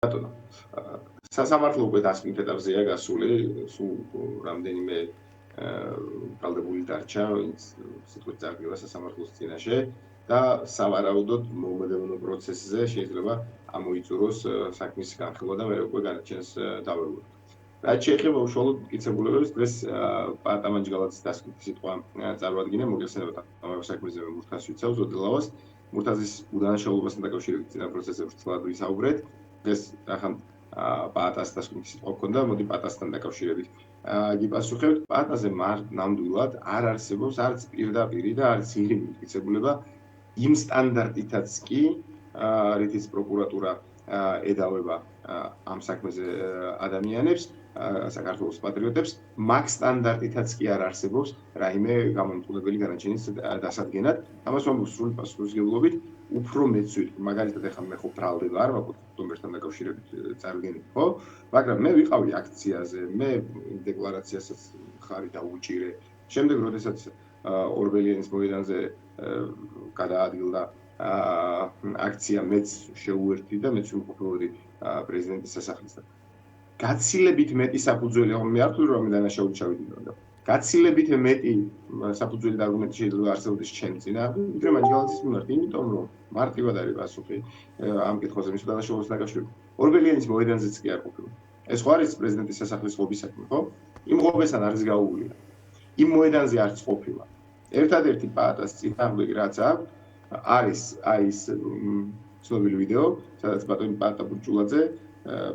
ბატონო, სასამართლო უკვე დასკვნით ეტაპზეა გასული, სულ რამდენიმე ბრალდებული დარჩა, ვინც სიტყვით წარდგება სასამართლოს წინაშე და სავარაუდოდ მომდევნო პროცესზე შეიძლება ამოიწუროს საქმის განხილვა და მერე უკვე განაჩენს დავალება. რაც შეეხება უშუალოდ მტკიცებულებებს, დღეს პატამანჯგალაძის დასკვნითი სიტყვა წარმოადგინა, მოგეხსენებათ ამ საქმეზე მურთას ვიცავს ოდელავას, მურთაზის უდანაშაულებასთან დაკავშირებით წინა პროცესებში ცლად ვისაუბრეთ. დღეს ახლა პატას დასკვნითი სიტყვა ჰქონდა, მოდი პატასთან დაკავშირებით გიპასუხებთ. პატაზე ნამდვილად არ არსებობს არც პირდაპირი და არც ირიმი მტკიცებულება იმ სტანდარტითაც კი, რითიც პროკურატურა ედავება ამ საქმეზე ადამიანებს, საქართველოს პატრიოტებს, მაგ სტანდარტითაც კი არ არსებობს რაიმე გამომწვეველი განაჩენის დასადგენად. ამას ვამბობ სრული პასუხისმგებლობით, უფრო მეც ვიტყვი, მაგალითად ახლა მე ხო ბრალდება არ მაქვს ოქტომბერთან დაკავშირებით წარდგენილი, ხო? მაგრამ მე ვიყავი აქციაზე, მე დეკლარაციასაც ხარი დაუჭირე. შემდეგ, როდესაც ორბელიანის მოედანზე გადაადგილდა აქცია, მეც შეუერთდი და მეც ვიმყოფებოდი პრეზიდენტის სასახლესთან. გაცილებით მეტი საფუძველი, მე არ ვთვლი რომ მე დანაშაული ჩავიდინო. გაცილებით მეტი საფუძველი და არგუმენტი შეიძლება არსებობდეს ჩემ წინააღმდეგ, ვიდრე მანჯგალაძის მიმართ, იმიტომ რომ მარტივად არის პასუხი ამ კითხვაზე მის დანაშაულს დაკავშირებით. ორბელიანის მოედანზეც კი არ ყოფილა. ეს ხო არის პრეზიდენტის სასახლის ღობის საქმე, ხო? იმ ღობესთან არის გაუგული. იმ მოედანზე არც ყოფილა. ერთადერთი პატას წინააღმდეგ რაც არის აი ეს ცნობილი ვიდეო, სადაც ბატონი პატა ბურჭულაძე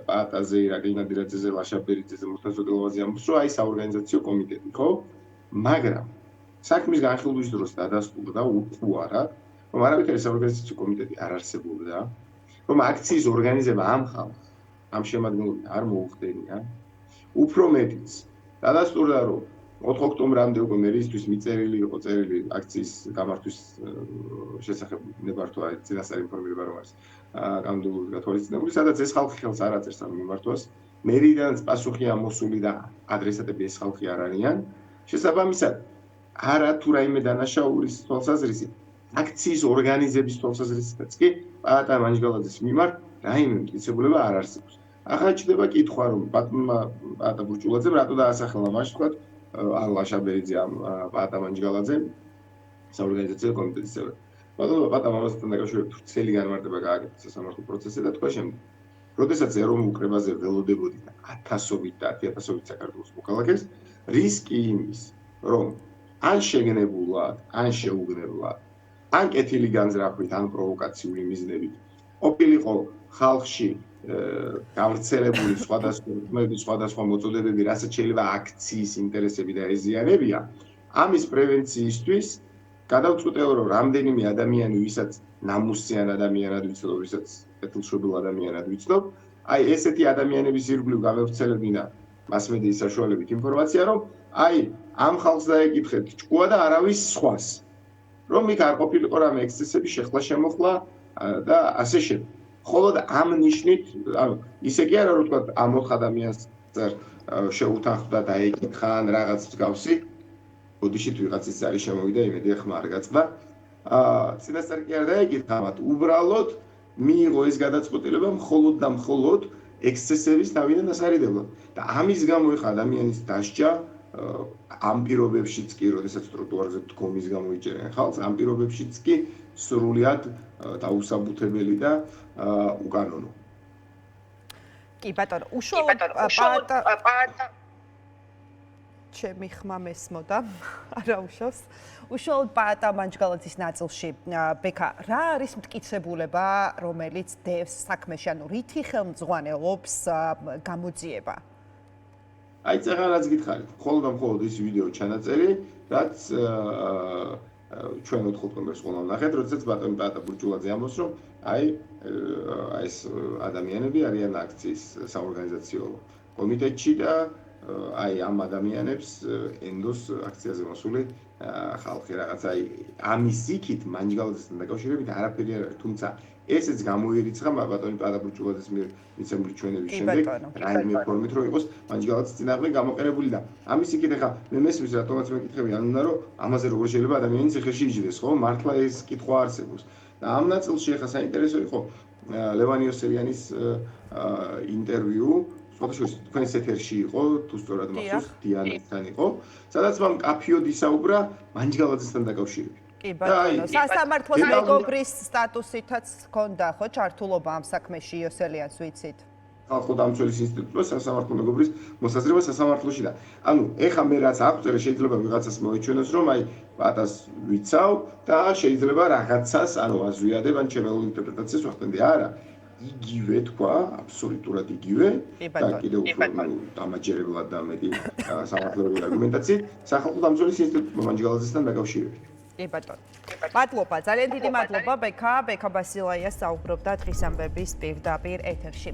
პატაზე, ირაკლი ნადირაძეზე, ლაშა ბერიძეზე, მურთაზ ოდელავაზე ამბობს, რომ აი საორგანიზაციო კომიტეტი, ხო? მაგრამ საქმის განხილვის დროს დადასტურდა უყუარად, რომ არავითარი საორგანიზაციო კომიტეტი არ არსებობდა, რომ აქციის ორგანიზება ამ ხალხს, ამ შემადგენლობით არ მოუხდენია. უფრო მეტიც, დადასტურდა, რომ 4 ოქტომბრამდე უკვე მერიისთვის მიწერილი იყო წერილი აქციის გამართვის შესახებ ნებართვა წინასწარ ინფორმირება რომ არის კანონმდებლობით გათვალისწინებული, სადაც ეს ხალხი ხელს არ აწერს ამ მიმართვას. მერიდანაც პასუხი ამოსული და ადრესატები ეს ხალხი არ არიან. შესაბამისად, არა თუ რაიმე დანაშაულის თვალსაზრისით, აქციის ორგანიზების თვალსაზრისითაც კი პატა მანჯგალაძის მიმართ რაიმე მტკიცებულება არ არსებობს. ახლა ჩნდება კითხვა, რომ პატა ბურჭულაძემ რატო დაასახელა მაშინ თქვა ან ლაშა ბერიძე ამ პატა მანჯგალაძემ საორგანიზაციო კომიტეტის წევრად. ბატონო პატა ამასთან დაკავშირებით ვრცელი განმარტება გააკეთა სასამართლო პროცესზე და თქვა შემდეგ. როდესაც ეროვნულ კრებაზე ველოდებოდი და 1000-ობით და 10000-ობით საქართველოს მოქალაქეს, რისკი იმის, რომ ან შეგნებულად, ან შეუგნებლად, ან კეთილი განზრახვით, ან პროვოკაციული მიზნებით ყოფილიყო ხალხში გავრცელებული სხვადასხვა მოწოდებები, რასაც შეიძლება აქციის ინტერესები და ეზიანებია, ამის პრევენციისთვის გადავწყვიტე რომ რამდენიმე ადამიანი, ვისაც ნამუსიან ადამიანად ვიცნობ, ვისაც კეთილშობილ ადამიანად ვიცნობ, აი ესეთი ადამიანების ირგვლივ გამევრცელებინა მასმედიის საშუალებით ინფორმაცია, რომ აი ამ ხალხს დაეკითხეთ ჭკუა და არავის სხვას. რომ იქ არ ყოფილიყო რამე ექსცესები, შეხლა შემოხლა და ასე შემდეგ. ხოლო ამ ნიშნით, ისე კი არა რომ თქვა ამ 4 ადამიანს შეუთანხმდა და ეკითხა ან რაღაც მსგავსი, ბოდიშით ვიღაცის ზარი შემოვიდა, იმედი ახლა არ გაწყდა. წინასწარ კი არ დაეკითხა, მათ უბრალოდ მიიღო ეს გადაწყვეტილება მხოლოდ და მხოლოდ ექსცესების თავიდან დასარიდებლად. და ამის გამო ეხა ადამიანის დასჯა ამ პირობებშიც კი, როდესაც ტროტუარზე დგომის გამოიჭერენ ხალხს, ამ პირობებშიც კი სრულად დაუსაბუთებელი და უკანონო. კი ბატონო, უშუალოდ პატა ჩემი ხმა მესმოდა, არა უშავს. უშუალოდ პატა მანჯგალაძის ნაწილში, ბექა, რა არის მტკიცებულება, რომელიც დევს საქმეში, ანუ რითი ხელმძღვანელობს გამოძიება? აი წაღან რაც გითხარით, მხოლოდ ის ვიდეო ჩანაწერი, რაც ჩვენ 4 ოქტომბერს ყველა ვნახეთ, როდესაც ბატონი პატა ბურჭულაძე ამბობს, რომ აი ეს ადამიანები არიან აქციის საორგანიზაციო კომიტეტში და აი ამ ადამიანებს ენდოს აქციაზე მოსული ხალხი რაღაცა აი ამის იქით მანჯგალაძესთან დაკავშირებით არაფერი არ არის, თუმცა ესეც გამოირიცხა ბატონი პატა ბურჭულაძის მიერ მიცემული ჩვენების შემდეგ რაიმე ფორმით რომ იყოს მანჯგალაძის წინააღმდეგ გამოყენებული და ამის იქით ახლა მე მესმის რატომაც მეკითხები არ უნდა რომ ამაზე როგორ შეიძლება ადამიანის ციხეში იჯდეს, ხო? მართლა ეს კითხვა არსებობს. და ამ ნაწილში ახლა საინტერესო იყო ლევან იოსელიანის ინტერვიუ, სხვადასხვა თქვენს ეთერში იყო, თუ სწორად მახსოვს, დიანასთან იყო, სადაც მან კაფიოდ ისაუბრა მანჯგალაძესთან დაკავშირებით. კი ბატონო, სასამართლოს მეგობრის სტატუსითაც ჰქონდა ხო ჩართულობა ამ საქმეში იოსელიანს ვიცით? ხალხო დამცველის ინსტიტუტმა სასამართლო მეგობრის მოსაზრება სასამართლოში და ანუ ეხა მე რაც აღწერე შეიძლება ვიღაცას მოეჩვენოს რომ აი პატას ვიცავ და შეიძლება რაღაცას ანუ აზვიადებ ან ჩემეულ ინტერპრეტაციას ვახდენდი არა იგივე თქვა აბსოლუტურად იგივე და კიდევ უფრო დამაჯერებლად და მეტი სამართლებრივი არგუმენტაციით სახალხო დამცველის ინსტიტუტმა მანჯგალაძესთან დაკავშირებით კი ბატონო. მადლობა, ძალიან დიდი მადლობა ბექა ბასილაიას საუბრობდა დღის ამბების პირდაპირ ეთერში.